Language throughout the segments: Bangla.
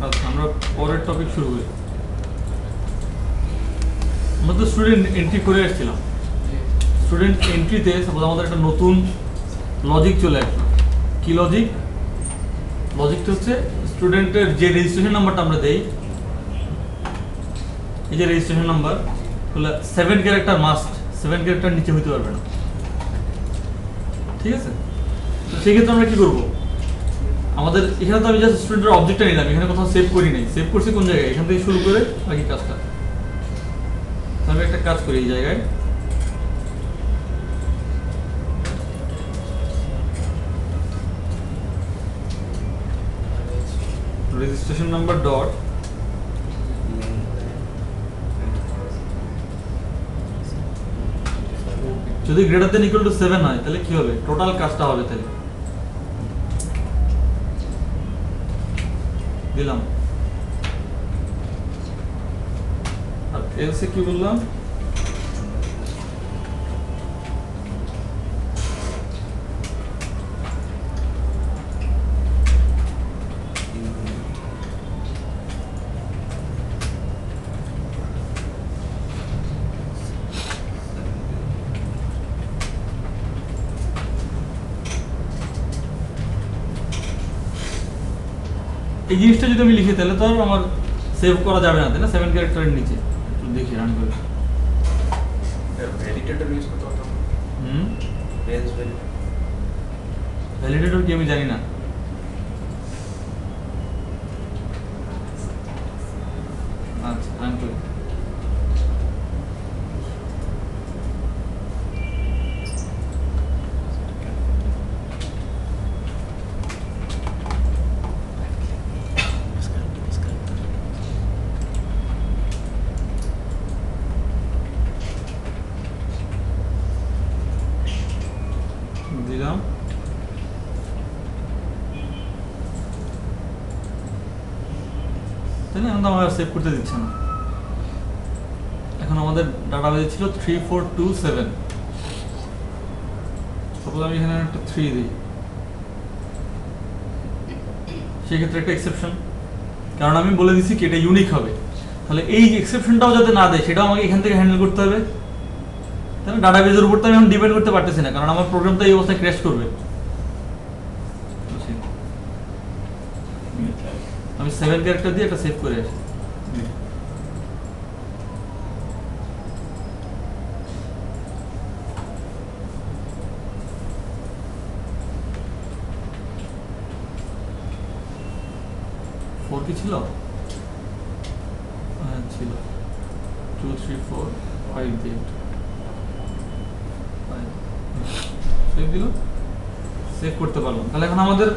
আচ্ছা, আমরা পরের টপিক শুরু করি। আমরা তো স্টুডেন্ট এন্ট্রি করে আসছিলাম। স্টুডেন্ট এন্ট্রিতে সাপোজ আমাদের একটা নতুন লজিক চলে আসলো। কি লজিক? লজিকটা হচ্ছে স্টুডেন্টের যে রেজিস্ট্রেশন নাম্বারটা আমরা দেই, এই যে রেজিস্ট্রেশন নাম্বার, তাহলে 7 ক্যারেক্টার মাস্ট, 7 ক্যারেক্টার নিচে হইতে পারবে না। ঠিক আছে? তো সেক্ষেত্রে আমরা কি করবো? আমাদের এখানে তো আমি জাস্ট স্টুডেন্টের অবজেক্টটা নিলাম, এখানে কোথাও সেভ করি নাই। সেভ করছি কোন জায়গায়? এখান থেকে শুরু করে বাকি কাজটা। আমি একটা কাজ করি এই জায়গায়, রেজিস্ট্রেশন নাম্বার ডট যদি গ্রেটার দেন ইকুয়াল টু 7 হয় তাহলে কি হবে? টোটাল কাজটা হবে তাহলে দিলাম। আর এলসে কি বললাম? এই জিনিসটা যদি আমি লিখি তাহলে তো আর আমার সেভ করা যাবে না, তাই না? 7 ক্যারেক্টারের নিচে। একটু দেখি রান করে। ভ্যালিডেটর ইউজ করতে পারতাম। রেঞ্জ ভ্যালিডেটর কি আমি জানি না। আচ্ছা, রান করি। দিলাম। তাই না? এখন তো আমার সেভ করতে দিচ্ছে না। এখন আমাদের ডাটাবেজে ছিল 3427। সাপোজ আমি এখানে একটা 3 দিই, সেক্ষেত্রে একটা এক্সেপশন, কারণ আমি বলে দিচ্ছি কি এটা ইউনিক হবে। তাহলে এই এক্সেপশনটাও যাতে না দেয় সেটাও আমাকে এখান থেকে হ্যান্ডেল করতে হবে। তাহলে ডাটাবেজের উপর তো আমি এখন ডিপেন্ড করতে পারতেছি না, কারণ আমার প্রোগ্রামটা এই অবস্থায় ক্র্যাশ করবে। আমি 7 ক্যারেক্টার দিয়ে একটা সেভ করে আসি। ফোর কি ছিল? হ্যাঁ ছিল, 2 3 4 5 8 সেভ দিল, সেভ করতে পারলাম। তাহলে এখন আমাদের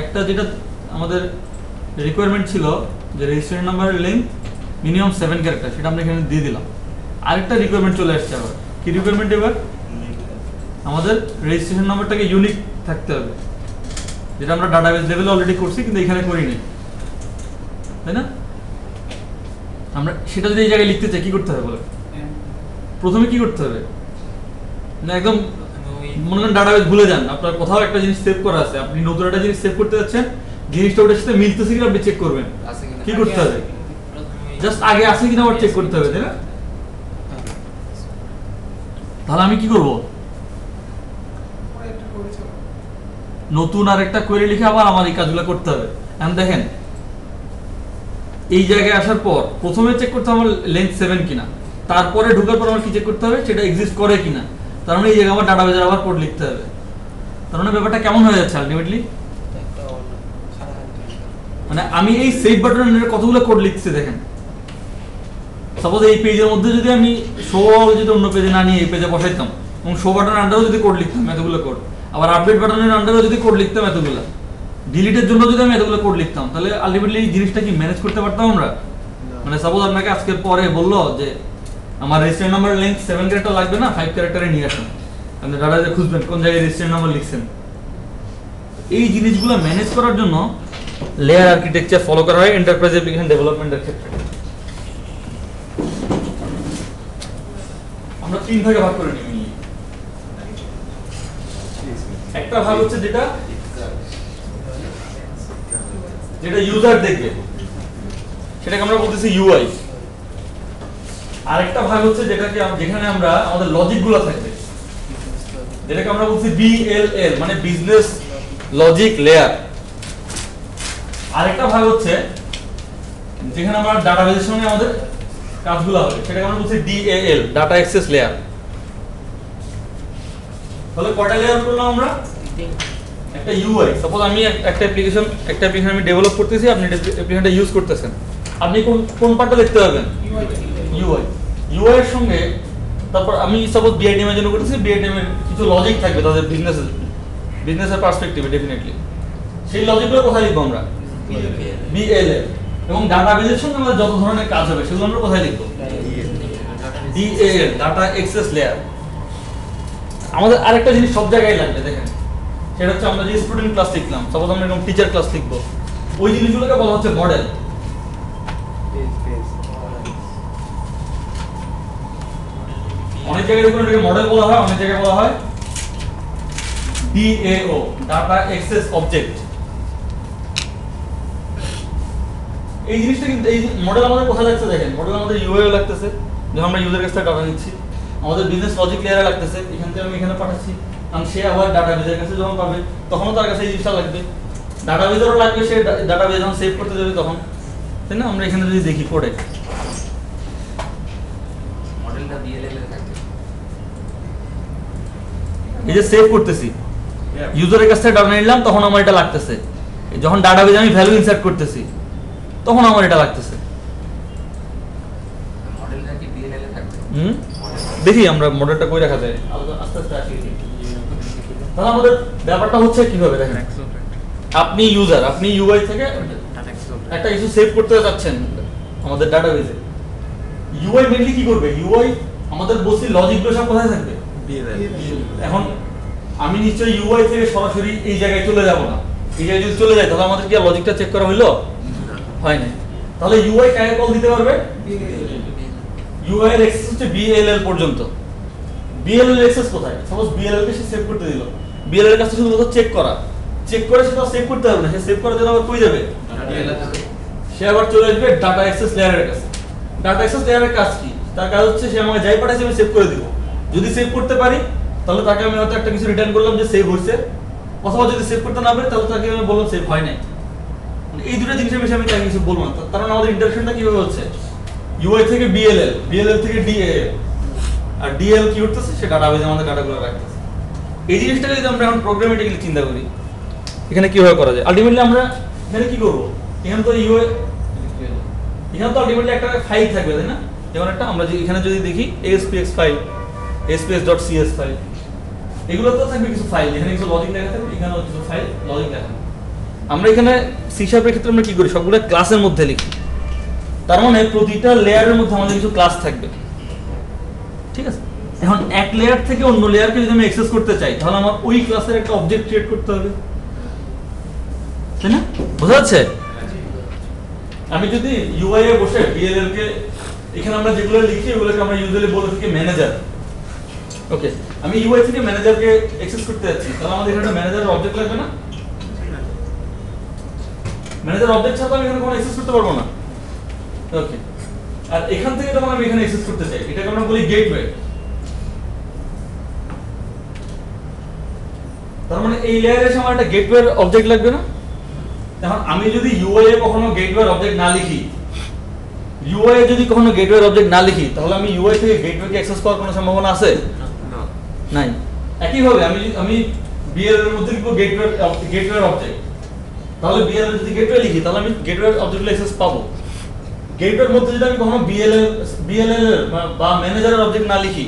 একটা যেটা আমাদের রিকোয়ারমেন্ট ছিল যে রেজিস্ট্রেশন নাম্বারের লেন্থ মিনিমাম 7 ক্যারেক্টার, সেটা আমরা এখানে দিয়ে দিলাম। আরেকটা রিকোয়ারমেন্ট চলে আসছে আবার। কি রিকোয়ারমেন্ট এবার? আমাদের রেজিস্ট্রেশন নাম্বারটাকে ইউনিক থাকতে হবে, যেটা আমরা ডাটাবেস লেভেলে অলরেডি করছি কিন্তু এখানে করিনি, তাই না? আমরা সেটা যদি এই জায়গায় লিখতে চাই কি করতে হবে বলে? প্রথমে কি করতে হবে? না একদম মনে করেন ডাটাবেস ভুলে যান, আপনার কোথাও একটা জিনিস সেভ করা আছে, আপনি নতুন একটা জিনিস সেভ করতে যাচ্ছেন, জিনিসটা ওটার সাথে মিলতেছে কিনা আপনি চেক করবেন। কি করতে হবে? জাস্ট আগে আছে কিনা আবার চেক করতে হবে, তাই না? তাহলে আমি কি করব? নতুন আরেকটা কোয়েরি লিখে আবার আমার এই কাজগুলো করতে হবে। এখন দেখেন এই জায়গায় আসার পর প্রথমে চেক করতে হবে আমার লেন্থ 7 কিনা, তারপরে ঢোকার পর আমার কি চেক করতে হবে সেটা এক্সিস্ট করে কিনা। তার মানে এই জায়গায় আমার ডাটাবেজের আবার কোড লিখতে হবে। তার মানে ব্যাপারটা কেমন হয়ে যাচ্ছে আলটিমেটলি? মানে আমি এই সেভ বাটনের কতগুলো কোড লিখছি দেখেন। সাপোজ এই পেজের মধ্যে যদি আমি শো যদি অন্য পেজে না নিয়ে এই পেজে বসাইতাম এবং শো বাটনের আন্ডারেও যদি কোড লিখতাম এতগুলো কোড, আবার আপডেট বাটনের আন্ডারেও যদি কোড লিখতাম এতগুলো, ডিলিটের জন্য যদি আমি এতগুলো কোড লিখতাম, তাহলে আলটিমেটলি এই জিনিসটা কি ম্যানেজ করতে পারতাম আমরা? মানে সাপোজ আপনাকে আজকের পরে বললো যে আমার রেজিস্ট্রেশন নাম্বার লেন্থ 7 ক্যারেক্টার লাগবে না, 5 ক্যারেক্টারে নিয়ে আসুন, আপনি ডাটাবেজে খুঁজবেন কোন জায়গায় রেজিস্ট্রেশন নাম্বার লিখছেন। এই জিনিসগুলো ম্যানেজ করার জন্য লেয়ার আর্কিটেকচার ফলো করা হয় এন্টারপ্রাইজ অ্যাপ্লিকেশন ডেভেলপমেন্টের ক্ষেত্রে। আমরা 3 ভাগে ভাগ করে নিই। একটা ভাগ হচ্ছে যেটা যেটা ইউজার দেখবে সেটাকে আমরা বলতেছি ইউআই। আরেকটা ভাগ হচ্ছে যেটাকে যেখানে আমরা আমাদের লজিক গুলো থাকবে, যেটাকে আমরা বলছি বিএলএল, মানে বিজনেস লজিক লেয়ার। আরেকটা ভাগ হচ্ছে যেখানে আমরা ডাটাবেজের সঙ্গে আমাদের কাজগুলো হবে, সেটাকে আমরা বলছি ডিএএল, ডাটা অ্যাক্সেস লেয়ার। তাহলে কয়টা লেয়ার করলাম আমরা? একটা ইউআই। সাপোজ আমি একটা অ্যাপ্লিকেশন আমি ডেভেলপ করতেছি, আপনি অ্যাপ্লিকেশনটা ইউজ করতেছেন, আপনি কোন পার্টটা দেখতে পাবেন? ইউআই। ইউআই এর সঙ্গে তারপর আমি সাপোজ বিআইডিএম এর জন্য করতেছি, বিআইডিএম এর কিছু লজিক থাকবে তাদের বিজনেসের পার্সপেক্টিভে ডেফিনেটলি। সেই লজিকগুলো কোথায় লিখবো আমরা? বিএলএল। এবং ডাটাবেজের সঙ্গে আমাদের যত ধরনের কাজ হবে সেগুলো আমরা কোথায় লিখবো? ডিএএল, ডাটা অ্যাক্সেস লেয়ার। আমাদের আরেকটা জিনিস সব জায়গায় লাগবে, দেখেন, সেটা হচ্ছে আমরা যে স্টুডেন্ট ক্লাস লিখলাম, সাপোজ আমরা এরকম টিচার ক্লাস লিখবো, ওই জিনিসগুলোকে বলা হচ্ছে মডেল। অনেক জায়গায় দেখুন এটাকে মডেল বলা হয়, অনেক জায়গায় বলা হয় ডিএও, ডাটা অ্যাক্সেস অবজেক্ট। এই জিনিসটা কিন্তু এই মডেল আমাদের কোথায় লাগছে? দেখেন, মডেল আমাদের ইউআই লাগতেছে, যখন আমরা ইউজার কাছ থেকে ডাটা নিচ্ছি। আমাদের বিজনেস লজিক লেয়ারে লাগতেছে, এখান থেকে আমি এখানে পাঠাচ্ছি, কারণ সে আবার ডাটাবেজের কাছে যখন পাবে তখনও তার কাছে এই জিনিসটা লাগবে। ডাটাবেজেরও লাগবে, সে ডাটাবেজ যখন সেভ করতে যাবে তখন, তাই না? আমরা এখানে যদি দেখি কোডে মডেলটা বিএলএল এর থাকবে। এই যে সেভ করতেছি, ইউজারের কাছ থেকে ডাটা নিলাম, তখন আমার এটা লাগতেছে। যখন ডাটাবেজে আমি ভ্যালু ইনসার্ট করতেছি তখন আমার এটা লাগতেছে। মডেলটা কি বিএলএল এর থাকবে? দেখি আমরা মডেলটা কই রাখা যায়, আস্তে আস্তে আসি। তাহলে আমাদের ব্যাপারটা হচ্ছে কিভাবে, দেখেন, আপনি ইউজার, আপনি ইউআই থেকে একটা কিছু সেভ করতে যাচ্ছেন আমাদের ডাটাবেজে। ইউআই মেইনলি কি করবে? ইউআই আমাদের বসি লজিকগুলো সব কোথায় থাকবে? এখন আমি নিশ্চয়ই ইউআই থেকে সরাসরি এই জায়গায় চলে যাব না। এই জায়গায় যদি চলে যায় তাহলে আমাদের কি আর লজিকটা চেক করা হইলো? হয় না। তাহলে ইউআই কাকে কল দিতে পারবে? ইউআই এর অ্যাক্সেস হচ্ছে বিএলএল পর্যন্ত। বিএলএল অ্যাক্সেস কোথায়? সাপোজ বিএলএল কে সে সেভ করতে দিল, বিএলএল এর কাছে শুধু চেক করা, চেক করে সেটা সেভ করতে হবে না, সে সেভ করার জন্য আবার কই যাবে? সে আবার চলে আসবে ডাটা অ্যাক্সেস লেয়ারের কাছে। ডাটা অ্যাক্সেস লেয়ারের কাজ কি? তার কাজ হচ্ছে সে আমাকে যাই পাঠাইছে আমি সেভ করে দিব। যদি সেভ করতে পারি তাহলে তাকে আমি হয়তো একটা কিছু রিটার্ন করলাম যে সেভ হয়েছে, অথবা যদি সেভ করতে না পারি তাহলে তাকে আমি বললাম সেভ হয় নাই। এই দুটো জিনিসের বিষয়ে আমি তাকে কিছু বলবো না, কারণ আমাদের ইন্টারেকশনটা কিভাবে হচ্ছে? ইউআই থেকে বিএলএল, বিএলএল থেকে ডিএএল, আর ডিএল কি করতেছে? সে ডাটাবেজে আমাদের ডাটাগুলো রাখতেছে। এই জিনিসটাকে যদি আমরা এখন প্রোগ্রামেটিক্যালি চিন্তা করি, এখানে কিভাবে করা যায়? আলটিমেটলি আমরা এখানে কি করব? এখানে তো ইউআই, এখানে তো আলটিমেটলি একটা ফাইল থাকবে, তাই না? যেমন একটা আমরা যে এখানে যদি দেখি ASPX ফাইল, ASPX.cs ফাইল, এগুলো তো থাকবে কিছু ফাইল, এখানে কিছু লজিক লেখা থাকবে, এখানেও কিছু ফাইল লজিক লেখা। আমরা এখানে সি শার্পের ক্ষেত্রে আমরা কি করি? সবগুলো ক্লাসের মধ্যে লিখি। তার মানে প্রতিটা লেয়ারের মধ্যে আমাদের কিছু ক্লাস থাকবে, ঠিক আছে? এখন এক লেয়ার থেকে অন্য লেয়ারকে যদি আমি অ্যাক্সেস করতে চাই তাহলে আমার ওই ক্লাসের একটা অবজেক্ট ক্রিয়েট করতে হবে, তাই না? বোঝা যাচ্ছে? আমি যদি ইউআই এ বসে বিএলএল কে, এখানে আমরা যেগুলো লিখি ওগুলোকে আমরা ইউজুয়ালি বলে থাকি ম্যানেজার। ওকে, আমি ইউআই থেকে ম্যানেজারকে অ্যাক্সেস করতে যাচ্ছি, তাহলে আমাদের এখানে ম্যানেজারের অবজেক্ট লাগবে না? ম্যানেজার অবজেক্ট ছাড়া আমি এখানে কোনো অ্যাক্সেস করতে পারবো না। ওকে, আর এখান থেকে যখন আমি এখানে অ্যাক্সেস করতে চাই, এটাকে আমরা বলি গেটওয়ে। তার মানে এই লেয়ারে এসে আমার একটা গেটওয়ের অবজেক্ট লাগবে না? এখন আমি যদি ইউআই এ কখনো গেটওয়ের অবজেক্ট না লিখি, ইউআই এ যদি কখনো গেটওয়ের অবজেক্ট না লিখি, তাহলে আমি ইউআই থেকে গেটওয়েকে অ্যাক্সেস করার কোনো সম্ভাবনা আছে? নাই। একইভাবে আমি বিএল এর মধ্যে লিখবো গেটওয়ের অবজেক্ট, তাহলে বিএল এর যদি গেটওয়ে লিখি তাহলে আমি গেটওয়ের অবজেক্টগুলো অ্যাক্সেস পাবো। গেটওয়ের মধ্যে যদি আমি কখনো বিএলএল বা ম্যানেজারের অবজেক্ট না লিখি,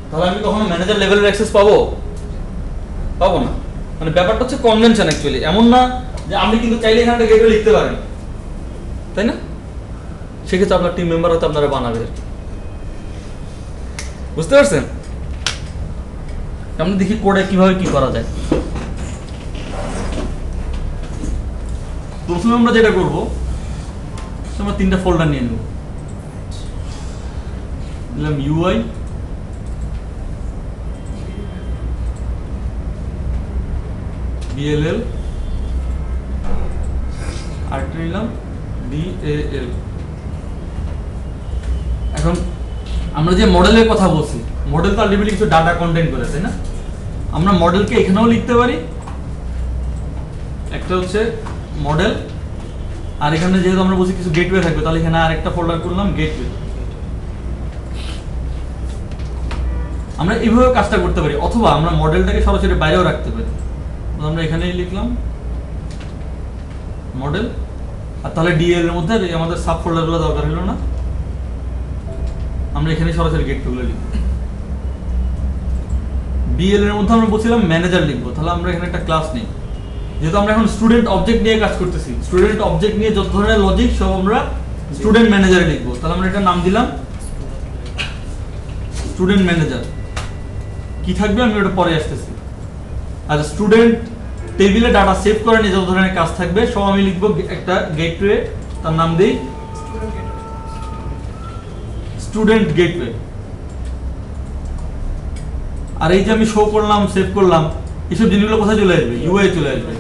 তাহলে আমি কখনো ম্যানেজার লেভেলের অ্যাক্সেস পাবো না। মানে ব্যাপারটা হচ্ছে কনভেনশন অ্যাকচুয়ালি, এমন না যে আপনি কিন্তু চাইলে এখানে একটা গেটওয়ে লিখতে পারেন, তাই না? সেক্ষেত্রে আপনার টিম মেম্বার হয়তো আপনারা বানাবে। বুঝতে পারছেন? আমরা দেখি কোডে কিভাবে কি করা যায়। প্রথমে আমরা যেটা করব, আমরা তিনটা ফোল্ডার নিয়ে নেব। দিলাম ইউআই, বিএলএল আরেকটা নিলাম DAL। এখন আমরা যে মডেলের কথা বলছি, মডেল তো আলটিমেটলি কিছু ডাটা কন্টেন্ট করে, তাই না? আমরা মডেলকে এখানেও লিখতে পারি, একটা হচ্ছে মডেল, আর এখানে যেহেতু আমরা বলছি কিছু গেটওয়ে থাকবে, তাহলে এখানে আরেকটা ফোল্ডার করলাম গেটওয়ে। আমরা এইভাবে কাজটা করতে পারি, অথবা আমরা মডেলটাকে সরাসরি বাইরেও রাখতে পারি। আমরা এখানেই লিখলাম মডেল, আর তাহলে ডিএল এর মধ্যে আমাদের সাব ফোল্ডারগুলো দরকার হলো না, আমরা এখানে সরাসরি গেটওয়েগুলো লিখব। ডিএল এর মধ্যে আমরা বলছিলাম ম্যানেজার লিখবো, তাহলে আমরা এখানে একটা ক্লাস নিই। যেহেতু আমরা এখন স্টুডেন্ট অবজেক্ট নিয়ে কাজ করতেছি, স্টুডেন্ট অবজেক্ট নিয়ে যত ধরনের লজিক সব আমরা স্টুডেন্ট ম্যানেজারে লিখবো, তাহলে আমরা এটা নাম দিলাম স্টুডেন্ট ম্যানেজার। কি থাকবে আমি ওটা পরে আসতেছি। আর স্টুডেন্ট টেবিলে ডাটা সেভ করে নিয়ে যত ধরনের কাজ থাকবে সব আমি লিখবো একটা গেটওয়ে, তার নাম দেই স্টুডেন্ট গেটওয়ে। আর এই যে আমি শো করলাম, সেভ করলাম, এইসব জিনিসগুলো কোথায় চলে আসবে? ইউআই চলে আসবে।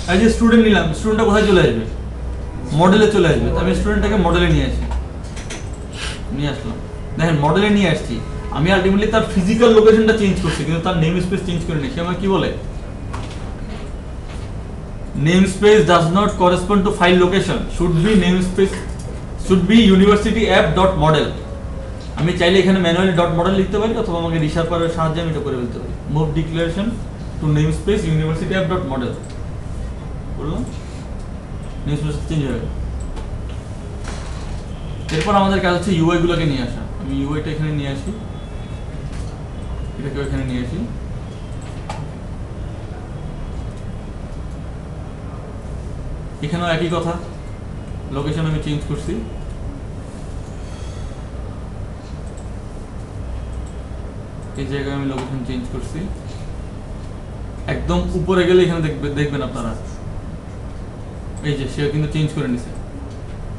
আর যে স্টুডেন্ট নিলাম, স্টুডেন্টটা কোথায় চলে আসবে? মডেলে চলে আসবে। আমি স্টুডেন্টটাকে মডেলে নিয়ে আসলাম। দেখেন মডেলে নিয়ে আসছি, আমি আলটিমেটলি তার ফিজিক্যাল লোকেশনটা চেঞ্জ করছি, কিন্তু তার নেম স্পেস চেঞ্জ করিনি। সে আমাকে কি বলে? namespace does not correspond to file location, should be namespace should be university app dot model। আমি চাইলে এখানে ম্যানুয়ালি ডট মডেল লিখতে পারি, অথবা আমাকে রিশার্পারের সাহায্যে আমি এটা করে ফেলতে পারি। Move declaration to namespace university app dot model বললাম, নেমস্পেস চেঞ্জ হয়ে গেল। এরপর আমাদের কাজ হচ্ছে ইউআই গুলোকে নিয়ে আসা। আমি ইউআইটা এখানে নিয়ে আসি, এটাকে এখানে নিয়ে আসি। এখানেও একই কথা, লোকেশন আমি চেঞ্জ করছি। এই জায়গায় আমি লোকেশন চেঞ্জ করছি। একদম উপরে গেলে এখানে দেখবেন আপনারা, এই যে সে কিন্তু চেঞ্জ করে নিছে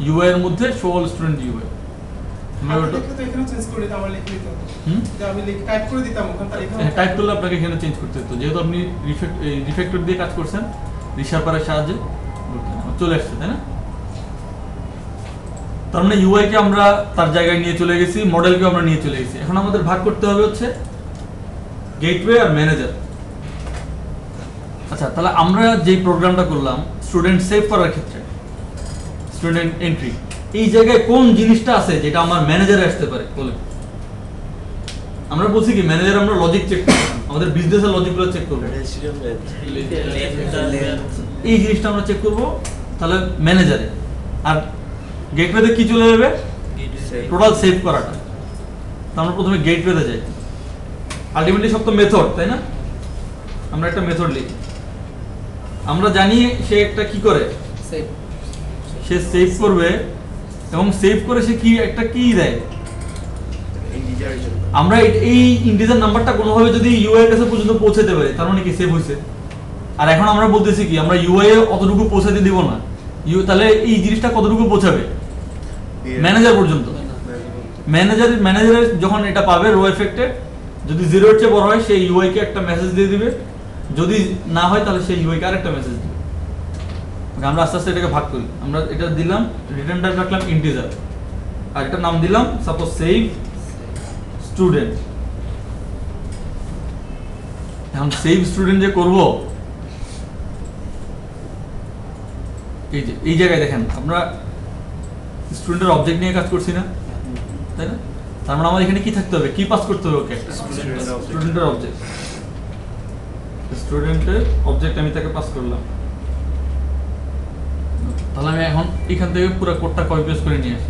ইউআই এর মধ্যে show all student UI. Type করলে আপনাকে এখানে চেঞ্জ করতে হতো, যেহেতু আপনি রিফ্যাক্টর দিয়ে কাজ করছেন রিশার্পারের সাহায্যে চলে আসছে, তাই না? তার মানে ইউআই কে আমরা তার জায়গায় নিয়ে চলে গেছি, মডেলকে আমরা নিয়ে চলে গেছি। এখন আমাদের ভাগ করতে হবে হচ্ছে গেটওয়ে আর ম্যানেজার। আচ্ছা, তাহলে আমরা যে প্রোগ্রামটা করলাম স্টুডেন্ট সেভ করার ক্ষেত্রে, স্টুডেন্ট এন্ট্রি, এই জায়গায় কোন জিনিসটা আছে যেটা আমার ম্যানেজারে আসতে পারে বলে? আমরা বলছি কি ম্যানেজার আমরা লজিক চেক করব, আমাদের বিজনেসের লজিকগুলো চেক করব, এই জিনিসটা আমরা চেক করব তাহলে ম্যানেজারে। আর গেটওয়েতে কি চলে যাবে? টোটাল সেভ করাটা। আমরা প্রথমে গেটওয়েতে যাই। আলটিমেটলি সব তো মেথড, তাই না? আমরা একটা মেথড লিখি, আমরা জানি সে একটা কি করে, সে সেভ করবে, এবং সেভ করে সে কি একটা কি দেয়, আমরা এই ইন্টিজার নাম্বারটা কোনোভাবে যদি ইউআই এর কাছে পর্যন্ত পৌঁছাতে পারি, তার মানে কি সেভ হয়েছে। আর এখন আমরা বলতেছি কি আমরা ইউআই এ অতটুকু পৌঁছাতে দিব না, তাহলে এই জিনিসটা কতটুকু পৌঁছাবে? ম্যানেজার পর্যন্ত। ম্যানেজারের যখন এটা পাবে রো এফেক্টেড, যদি 0 এর চেয়ে বড় হয় সেই ইউআই কে একটা মেসেজ দিয়ে দিবে, যদি না হয় তাহলে সেই ইউআই কে আরেকটা মেসেজ দিবে। আমরা আস্তে আস্তে এটাকে ভাগ করি। আমরা এটা দিলাম, রিটার্ন টাইপ রাখলাম ইন্টিজার, আর একটা নাম দিলাম সাপোজ সেভ স্টুডেন্ট। এখন সেভ স্টুডেন্ট যে করব, এই যে এই জায়গায় দেখেন আমরা স্টুডেন্টের অবজেক্ট নিয়ে কাজ করছি না, তাই না? তার মানে আমার এখানে কি থাকতে হবে, কি পাস করতে হবে? ওকে, স্টুডেন্টের অবজেক্ট, স্টুডেন্টের অবজেক্ট আমি তাকে পাস করলাম। তাহলে আমি এখন এখান থেকে পুরো কোডটা কপি পেস্ট করে নিয়ে আসি।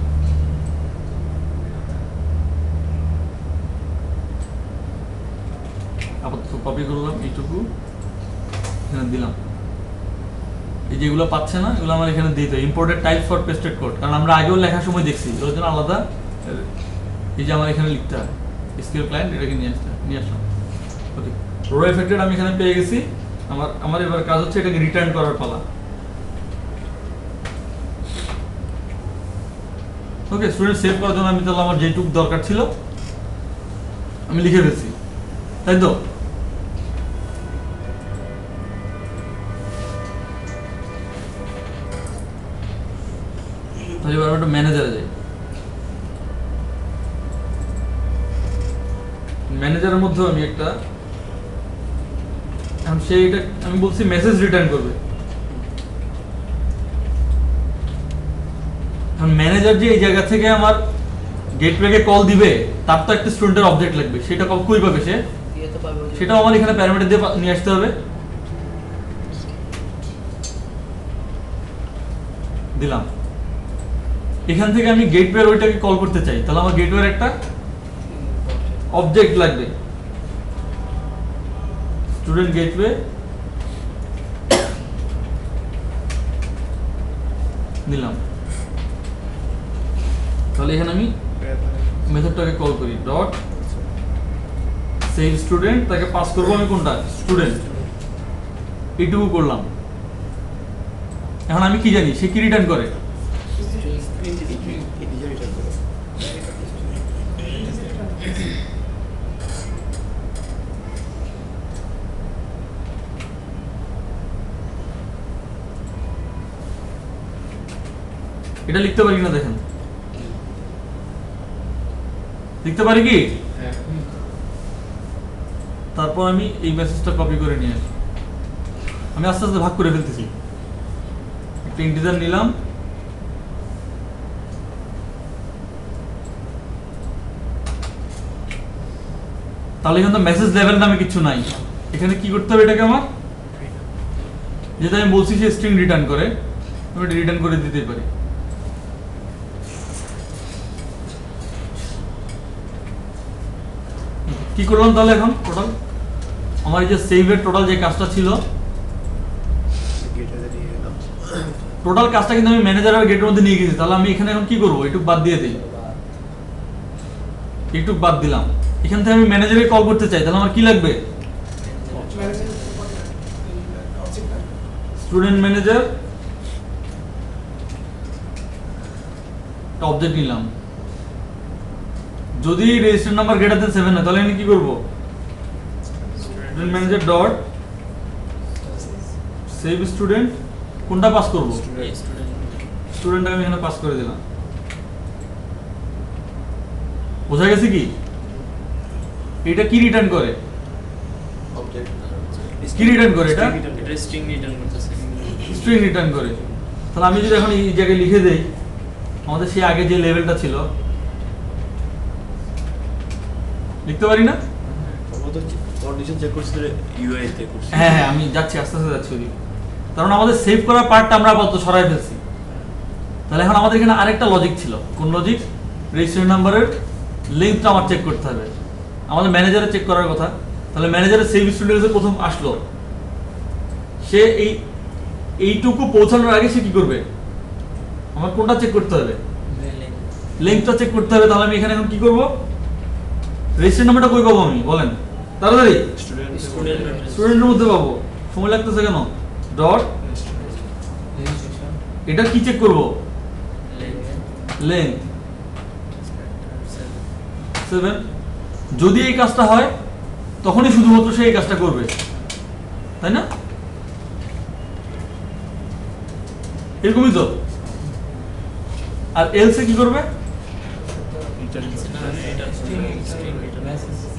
আপাতত কপি করলাম, এইটুকু এখানে দিলাম। এই যেগুলো পাচ্ছে না এগুলো আমার এখানে দিতে imported type for pasted code, কারণ আমরা আগেও লেখার সময় দেখছি এগুলোর জন্য আলাদা এই যে আমার এখানে লিখতে হয় এসকিউএল ক্লায়েন্ট, এটাকে নিয়ে আসলাম। ওকে, রো এফেক্টেড আমি এখানে পেয়ে গেছি। আমার এবার কাজ হচ্ছে এটাকে রিটার্ন করার পালা। ওকে, স্টুডেন্ট সেভ করার জন্য আমি তাহলে আমার যেটুকু দরকার ছিল আমি লিখে ফেলছি, তাই তো? তাহলে এবার আমরা ম্যানেজারে যাই। ম্যানেজারের মধ্যে আমি একটা, এখন সেইটা আমি বলছি মেসেজ রিটার্ন করবে। এখন ম্যানেজার যে এই জায়গা থেকে আমার গেটওয়েকে কল দিবে, তার তো একটা স্টুডেন্টের অবজেক্ট লাগবে, সেটা কল কই পাবে সে? সেটাও আমার এখানে প্যারামিটার দিয়ে নিয়ে আসতে হবে। দিলাম। এখান থেকে আমি গেটওয়ের ওইটাকে কল করতে চাই, তাহলে আমার গেটওয়ের একটা অবজেক্ট লাগবে, স্টুডেন্ট গেটওয়ে দিলাম। তাহলে এখানে আমি মেথডটাকে কল করি, ডট সেভ স্টুডেন্ট, তাকে পাস করবো আমি কোনটা? স্টুডেন্ট। এইটুকু করলাম। এখন আমি কি জানি সে কি রিটার্ন করে? এটা লিখতে পারি না, দেখেন লিখতে পারি কি? তারপর আমি এই মেসেজটা কপি করে নিয়ে আসি। আমি আস্তে আস্তে ভাগ করে ফেলতেছি। একটা ইন্টিজার নিলাম, তাহলে এখানে তো মেসেজ লেভেল নামে কিছু নাই। এখানে কি করতে হবে এটাকে আমার? যেটা আমি বলছি সে স্ট্রিং রিটার্ন করে, আমি এটা রিটার্ন করে দিতেই পারি। কি করলাম তাহলে এখন টোটাল আমার এই যে সেভের টোটাল যে কাজটা ছিল, টোটাল কাজটা কিন্তু আমি ম্যানেজার আর গেটের মধ্যে নিয়ে গেছি। তাহলে আমি এখানে এখন কি করবো? একটু বাদ দিয়ে দিই, একটু বাদ দিলাম। এখান থেকে আমি ম্যানেজারে কল করতে চাই, তাহলে আমার কি লাগবে? স্টুডেন্ট ম্যানেজার অবজেক্ট নিলাম। যদি রেজিস্টার নাম্বার গ্রেটার দেন 7 হয় তাহলে আমি কি করব? Student manager dot save student, কোনটা পাস করব? স্টুডেন্টটা আমি এখানে পাস করে দিলাম। বোঝা গেছে কি? এটা কি রিটার্ন করে? কি রিটার্ন করে? এটা স্ট্রিং রিটার্ন করতেছে। স্ট্রিং রিটার্ন করে। তাহলে আমি যদি এখন এই জায়গায় লিখে দেই আমাদের সেই আগে যে লেভেলটা ছিল, লিখতে পারি না? হ্যাঁ হ্যাঁ, আমি যাচ্ছি, আস্তে আস্তে যাচ্ছি ওদিকে। কারণ আমাদের সেভ করার পার্টটা আমরা আপাতত সরাই ফেলছি। তাহলে এখন আমাদের এখানে আরেকটা লজিক ছিল। কোন লজিক? রেজিস্ট্রেশন নাম্বারের লিঙ্কটা আমার চেক করতে হবে। আমাদের ম্যানেজারে চেক করার কথা। তাহলে ম্যানেজারের সেভ স্টুডেন্টে প্রথম আসলো, সে এইটুকু পৌঁছানোর আগে সে কি করবে? আমার কোনটা চেক করতে হবে? লিঙ্কটা চেক করতে হবে। তাহলে আমি এখানে এখন কি করব? রেজিস্ট্রেশন নাম্বারটা কই পাবো আমি? বলেন তাড়াতাড়ি। স্টুডেন্টের মধ্যে পাবো। সময় লাগতেছে কেন? ডট এটা কি চেক করব? লেন্থ 7। যদি এই কাজটা হয় তখনই শুধুমাত্র সে এই কাজটা করবে, তাই না? এরকমই তো। আর এলসে কি করবে?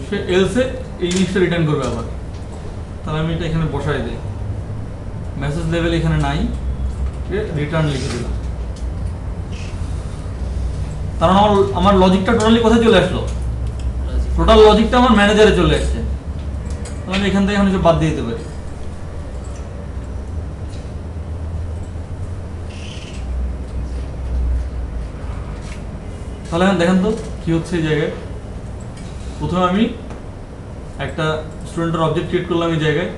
সে এলসে এই জিনিসটা রিটার্ন করবে আবার। তাহলে আমি এটা এখানে বসাই দিই। মেসেজ লেভেল এখানে নাই, রিটার্ন লিখে দিলাম। কারণ আমার লজিকটা টোটালি কোথায় চলে আসলো? টোটাল লজিকটা আমার ম্যানেজারে চলে আসছে। তাহলে আমি এখান থেকে এখন বাদ দিয়ে দিতে পারি। তাহলে এখন দেখেন তো কি হচ্ছে এই জায়গায়। প্রথমে আমি একটা স্টুডেন্টের অবজেক্ট ক্রিয়েট করলাম এই জায়গায়,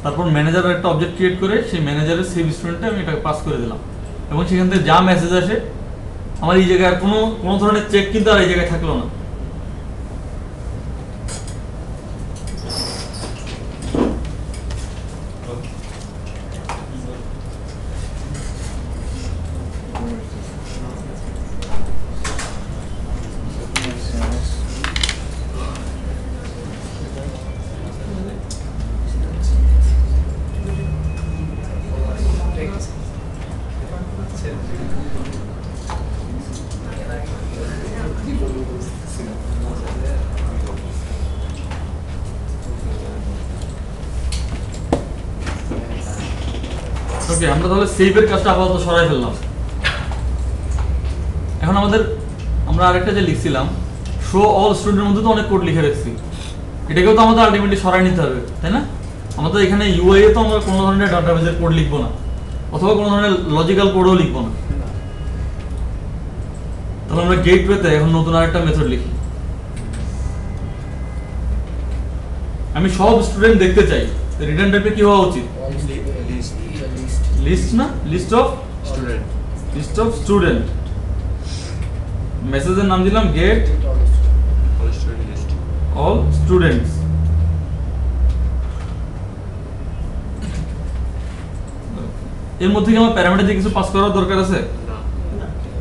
তারপর ম্যানেজারের একটা অবজেক্ট ক্রিয়েট করে সেই ম্যানেজারের সেভ স্টুডেন্টে আমি এটাকে পাস করে দিলাম, এবং সেখান থেকে যা মেসেজ আসে আমার এই জায়গায় কোনো ধরনের চেক কিন্তু আর এই জায়গায় থাকলো না। ওকে, আমরা তাহলে সেভের কাজটা আপাতত সরাই ফেললাম। এখন আমরা আরেকটা যে লিখছিলাম শো অল স্টুডেন্টের মধ্যে তো অনেক কোড লিখে রাখছি, এটাকেও তো আমাদের আলটিমেটলি সরাই নিতে হবে, তাই না? আমাদের এখানে ইউআই এ তো আমরা কোনো ধরনের ডাটাবেজের কোড লিখবো না, অথবা কোনো ধরনের লজিক্যাল কোডও লিখবো না। তাহলে আমরা গেটওয়েতে এখন নতুন আরেকটা মেথড লিখি। আমি সব স্টুডেন্ট দেখতে চাই, রিটার্ন টাইপে কি হওয়া উচিত? লিস্ট না, লিস্ট অফ স্টুডেন্ট। মেসেজের নাম দিলাম গেট অল স্টুডেন্টস। এর মধ্যে কি আমার প্যারামিটার দিয়ে কিছু পাস করার দরকার আছে?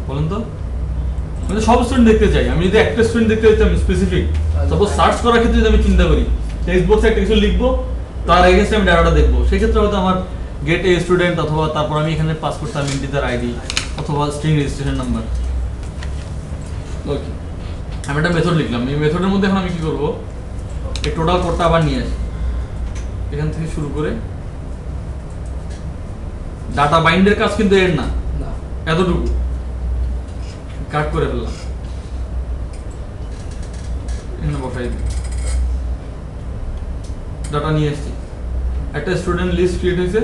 বলেন তো। মানে সব স্টুডেন্ট দেখতে চাই, আমি যদি একটা স্টুডেন্ট দেখতে চাই স্পেসিফিক, সাপোজ সার্চ করার ক্ষেত্রে যদি আমি চিন্তা করি টেক্সট বক্সে একটা কিছু লিখবো, তার এগেইনস্টে আমি ডাটাটা দেখবো, সেই ক্ষেত্রে হয়তো আমার গেট এ স্টুডেন্ট, অথবা তারপর আমি এখানে পাস করতাম ইন্টিজার আইডি অথবা স্ট্রিং রেজিস্ট্রেশন নাম্বার। ওকে, আমি একটা মেথড লিখলাম। এই মেথডের মধ্যে এখন আমি কি করব, এই টোটাল কোডটা আবার নিয়ে আসি, এখান থেকে শুরু করে ডাটা বাইন্ডের কাজ কিন্তু এর না, এতটুকু কাট করে ফেললাম, এখানে বসাই দিই, ডাটা নিয়ে আসছি। একটা স্টুডেন্ট লিস্ট ক্রিয়েট হয়েছে,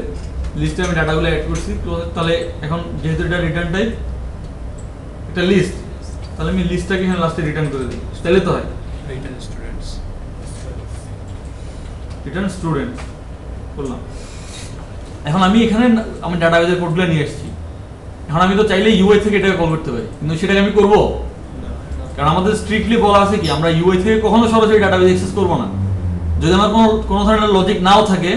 লিস্টে আমি ডাটাগুলো অ্যাড করছি। তাহলে এখন যেহেতু এটা রিটার্ন টাইপ একটা লিস্ট, তাহলে আমি লিস্টটাকে এখানে লাস্টে রিটার্ন করে দিই, তাহলে তো হয় রিটার্ন স্টুডেন্ট করলাম। এখন আমি এখানে আমি ডাটাবেজের কোডগুলো নিয়ে এসেছি। এখন আমি তো চাইলে ইউআই থেকে এটাকে কল করতে পারি, কিন্তু সেটাকে আমি করব, কারণ আমাদের স্ট্রিক্টলি বলা আছে কি আমরা ইউআই থেকে কখনো সরাসরি ডাটাবেজ অ্যাক্সেস করব না। যদি আমার কোনো ধরনের লজিক নাও থাকে,